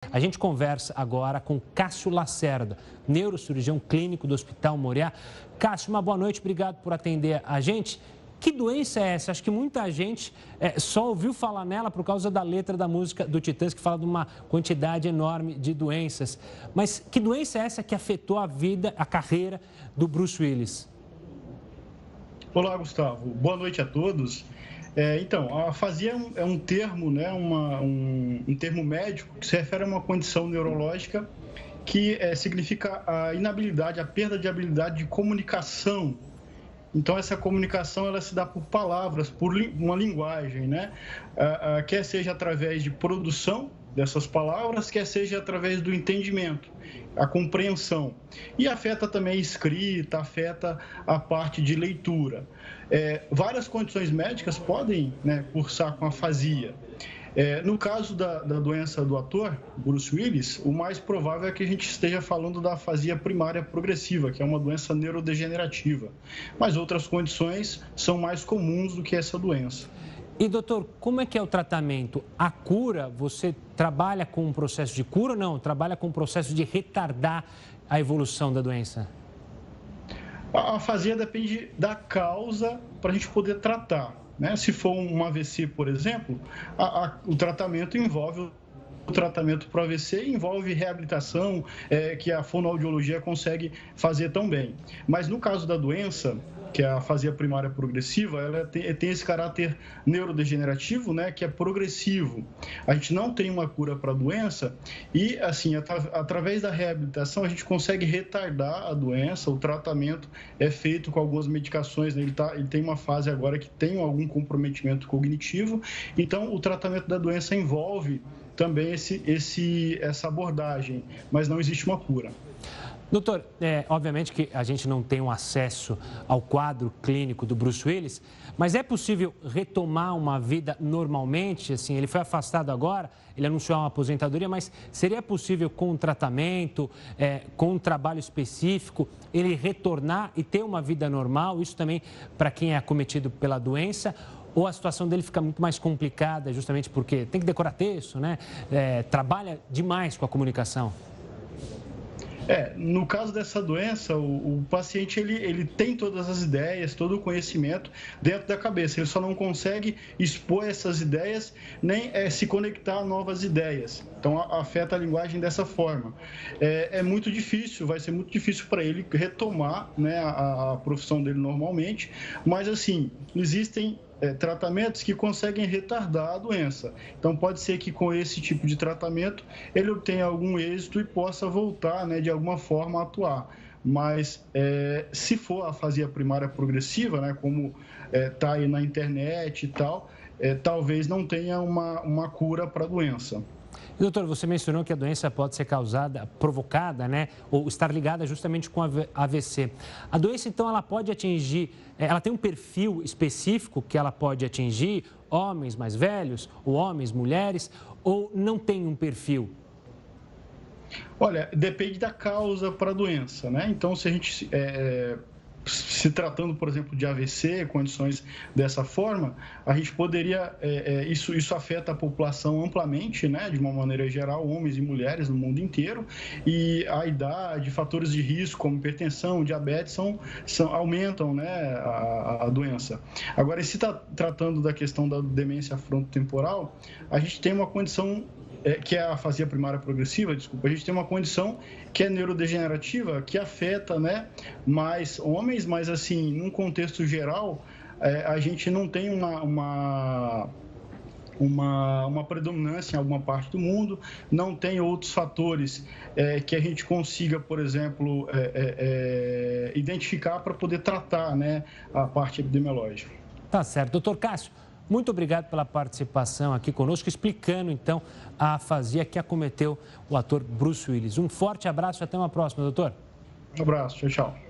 A gente conversa agora com Cássio Lacerda, neurocirurgião clínico do Hospital Moriá. Cássio, uma boa noite, obrigado por atender a gente. Que doença é essa? Acho que muita gente só ouviu falar nela por causa da letra da música do Titãs, que fala de uma quantidade enorme de doenças. Mas que doença é essa que afetou a vida, a carreira do Willis? Olá, Gustavo. Boa noite a todos. Então, a afasia é um termo, né, um termo médico que se refere a uma condição neurológica que significa a inabilidade, a perda de habilidade de comunicação. Então, essa comunicação ela se dá por palavras, por uma linguagem, né? Quer seja através de produção dessas palavras, quer seja através do entendimento, a compreensão. E afeta também a escrita, afeta a parte de leitura. Várias condições médicas podem, né, cursar com afasia. No caso da doença do ator, Bruce Willis, o mais provável é que a gente esteja falando da afasia primária progressiva, que é uma doença neurodegenerativa. Mas outras condições são mais comuns do que essa doença. E, doutor, como é que é o tratamento? A cura, você trabalha com um processo de cura ou não? Trabalha com um processo de retardar a evolução da doença? A afasia depende da causa para a gente poder tratar. Né? Se for um AVC, por exemplo, o tratamento envolve o tratamento para o AVC envolve reabilitação, que a fonoaudiologia consegue fazer tão bem. Mas no caso da doença, que é a afasia primária progressiva, ela tem esse caráter neurodegenerativo, né, que é progressivo. A gente não tem uma cura para a doença e, assim, através da reabilitação, a gente consegue retardar a doença. O tratamento é feito com algumas medicações, né? Ele tem uma fase agora que tem algum comprometimento cognitivo, então o tratamento da doença envolve também essa abordagem, mas não existe uma cura. Doutor, obviamente que a gente não tem um acesso ao quadro clínico do Bruce Willis, mas é possível retomar uma vida normalmente? Assim, ele foi afastado agora, ele anunciou uma aposentadoria, mas seria possível com um tratamento, com um trabalho específico, ele retornar e ter uma vida normal? Isso também para quem é acometido pela doença? Ou a situação dele fica muito mais complicada justamente porque tem que decorar texto, né? Trabalha demais com a comunicação? No caso dessa doença, o paciente ele tem todas as ideias, todo o conhecimento dentro da cabeça. Ele só não consegue expor essas ideias nem se conectar a novas ideias. Então, afeta a linguagem dessa forma. É muito difícil, vai ser muito difícil para ele retomar, né, a profissão dele normalmente, mas assim, existem tratamentos que conseguem retardar a doença. Então, pode ser que com esse tipo de tratamento ele obtenha algum êxito e possa voltar, né, de alguma forma a atuar. Mas se for a afasia primária progressiva, né, como está aí na internet e tal, talvez não tenha uma cura para a doença. Doutor, você mencionou que a doença pode ser provocada, né, ou estar ligada justamente com a AVC. A doença, então, ela pode atingir, ela tem um perfil específico que ela pode atingir homens mais velhos, ou homens, mulheres, ou não tem um perfil? Olha, depende da causa para a doença, né? Então, se a gente se tratando, por exemplo, de AVC, condições dessa forma, a gente poderia, isso afeta a população amplamente, né, de uma maneira geral, homens e mulheres no mundo inteiro, e a idade, fatores de risco como hipertensão, diabetes, aumentam, né, a doença. Agora, se está tratando da questão da demência frontotemporal, a gente tem uma condição que é a afasia primária progressiva, a gente tem uma condição que é neurodegenerativa, que afeta, né, mais homens, mas assim, num contexto geral, a gente não tem uma predominância em alguma parte do mundo, não tem outros fatores que a gente consiga, por exemplo, identificar para poder tratar, né, a parte epidemiológica. Tá certo. Doutor Cássio, muito obrigado pela participação aqui conosco, explicando, então, a afasia que acometeu o ator Bruce Willis. Um forte abraço e até uma próxima, doutor. Um abraço. Tchau, tchau.